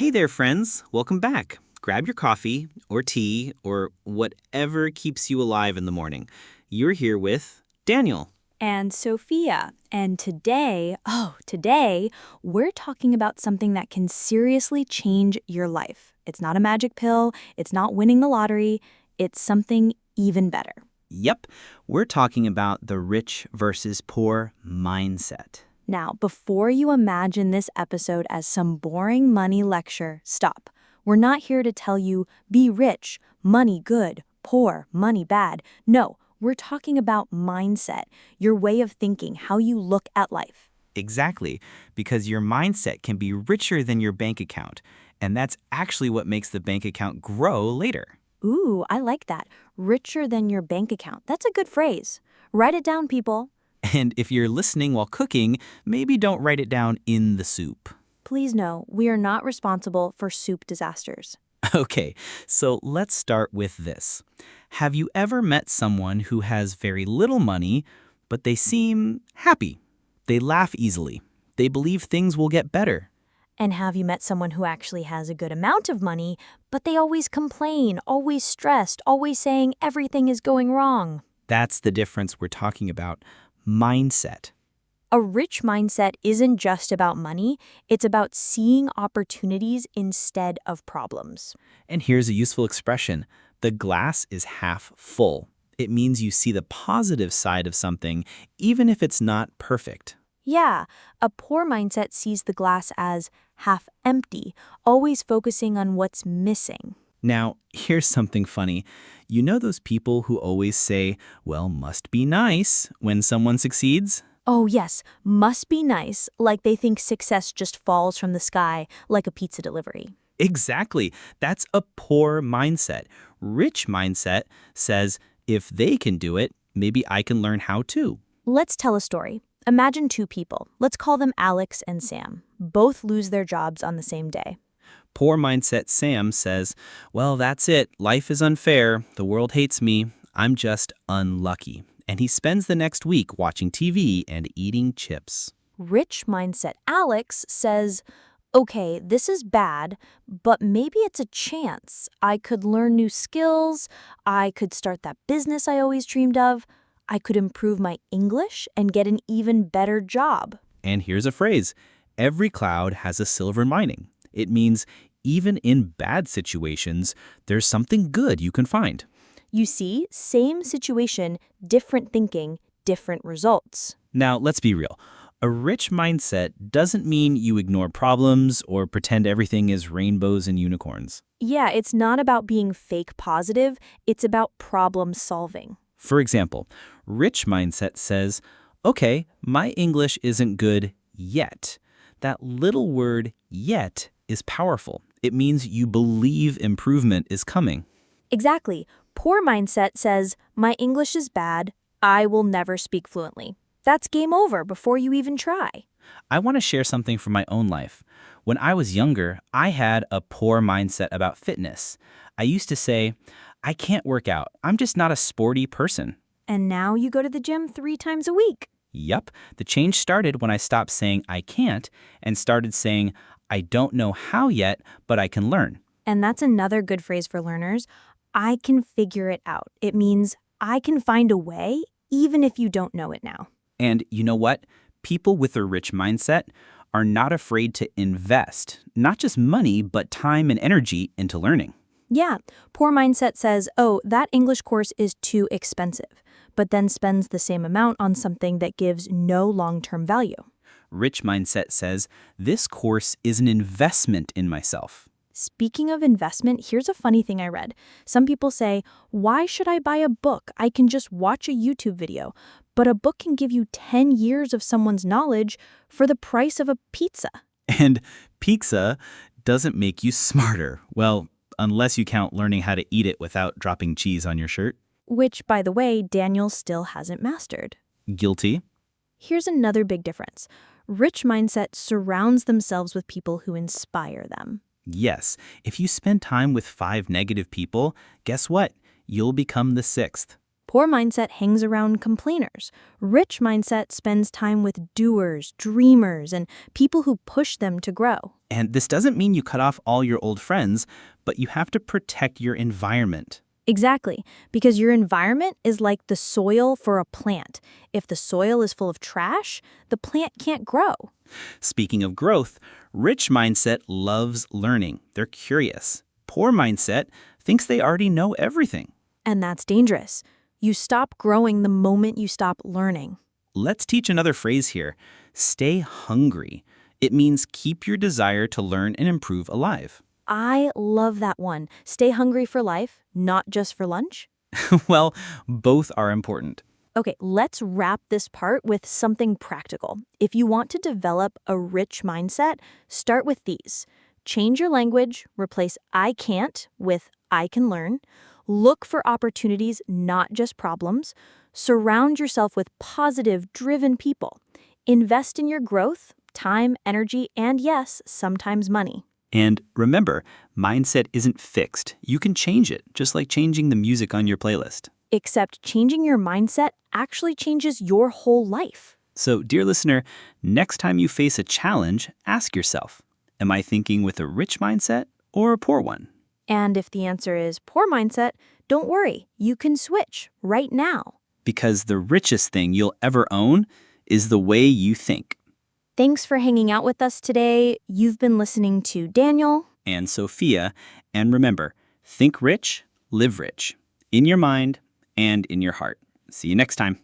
Hey there, friends. Welcome back. Grab your coffee or tea or whatever keeps you alive in the morning. You're here with Daniel. And Sophia. And today, we're talking about something that can seriously change your life. It's not a magic pill, it's not winning the lottery, it's something even better. Yep, we're talking about the rich versus poor mindset. Now, before you imagine this episode as some boring money lecture, stop. We're not here to tell you, be rich, money good, poor, money bad. No, we're talking about mindset, your way of thinking, how you look at life. Exactly, because your mindset can be richer than your bank account, and that's actually what makes the bank account grow later. Ooh, I like that. Richer than your bank account. That's a good phrase. Write it down, people. And if you're listening while cooking, maybe don't write it down in the soup. Please know, we are not responsible for soup disasters. Okay, so let's start with this. Have you ever met someone who has very little money, but they seem happy? They laugh easily. They believe things will get better. And have you met someone who actually has a good amount of money, but they always complain, always stressed, always saying everything is going wrong? That's the difference we're talking about. Mindset. A rich mindset isn't just about money, it's about seeing opportunities instead of problems. And here's a useful expression. The glass is half full. It means you see the positive side of something, even if it's not perfect. Yeah, a poor mindset sees the glass as half empty, always focusing on what's missing. Now, here's something funny. You know those people who always say, well, must be nice when someone succeeds? Oh, yes, must be nice, like they think success just falls from the sky, like a pizza delivery. Exactly. That's a poor mindset. Rich mindset says, if they can do it, maybe I can learn how to. Let's tell a story. Imagine two people. Let's call them Alex and Sam. Both lose their jobs on the same day. Poor mindset Sam says, well, that's it. Life is unfair. The world hates me. I'm just unlucky. And he spends the next week watching TV and eating chips. Rich mindset Alex says, okay, this is bad, but maybe it's a chance. I could learn new skills. I could start that business I always dreamed of. I could improve my English and get an even better job. And here's a phrase. Every cloud has a silver lining. It means even in bad situations, there's something good you can find. You see, same situation, different thinking, different results. Now, let's be real. A rich mindset doesn't mean you ignore problems or pretend everything is rainbows and unicorns. Yeah, it's not about being fake positive, it's about problem solving. For example, rich mindset says, okay, my English isn't good yet. That little word yet is powerful. It means you believe improvement is coming. Exactly. Poor mindset says, my English is bad, I will never speak fluently. That's game over before you even try. I want to share something from my own life. When I was younger, I had a poor mindset about fitness. I used to say, I can't work out. I'm just not a sporty person. And now you go to the gym 3 times a week. Yup, the change started when I stopped saying I can't and started saying I don't know how yet, but I can learn. And that's another good phrase for learners. I can figure it out. It means I can find a way, even if you don't know it now. And you know what? People with a rich mindset are not afraid to invest, not just money, but time and energy into learning. Yeah, poor mindset says, oh, that English course is too expensive, but then spends the same amount on something that gives no long-term value. Rich mindset says, this course is an investment in myself. Speaking of investment, here's a funny thing I read. Some people say, why should I buy a book? I can just watch a YouTube video. But a book can give you 10 years of someone's knowledge for the price of a pizza. And pizza doesn't make you smarter. Well, unless you count learning how to eat it without dropping cheese on your shirt. Which, by the way, Daniel still hasn't mastered. Guilty. Here's another big difference. Rich mindset surrounds themselves with people who inspire them. Yes, if you spend time with 5 negative people, guess what? You'll become the 6th. Poor mindset hangs around complainers. Rich mindset spends time with doers, dreamers, and people who push them to grow. And this doesn't mean you cut off all your old friends, but you have to protect your environment. Exactly, because your environment is like the soil for a plant. If the soil is full of trash, the plant can't grow. Speaking of growth, rich mindset loves learning. They're curious. Poor mindset thinks they already know everything. And that's dangerous. You stop growing the moment you stop learning. Let's teach another phrase here. Stay hungry. It means keep your desire to learn and improve alive. I love that one. Stay hungry for life, not just for lunch. Well, both are important. Okay, let's wrap this part with something practical. If you want to develop a rich mindset, start with these. Change your language, replace I can't with I can learn. Look for opportunities, not just problems. Surround yourself with positive, driven people. Invest in your growth, time, energy, and yes, sometimes money. And remember, mindset isn't fixed. You can change it, just like changing the music on your playlist. Except changing your mindset actually changes your whole life. So, dear listener, next time you face a challenge, ask yourself, am I thinking with a rich mindset or a poor one? And if the answer is poor mindset, don't worry, you can switch right now. Because the richest thing you'll ever own is the way you think. Thanks for hanging out with us today. You've been listening to Daniel And Sophia, and remember, think rich, live rich, in your mind and in your heart. See you next time.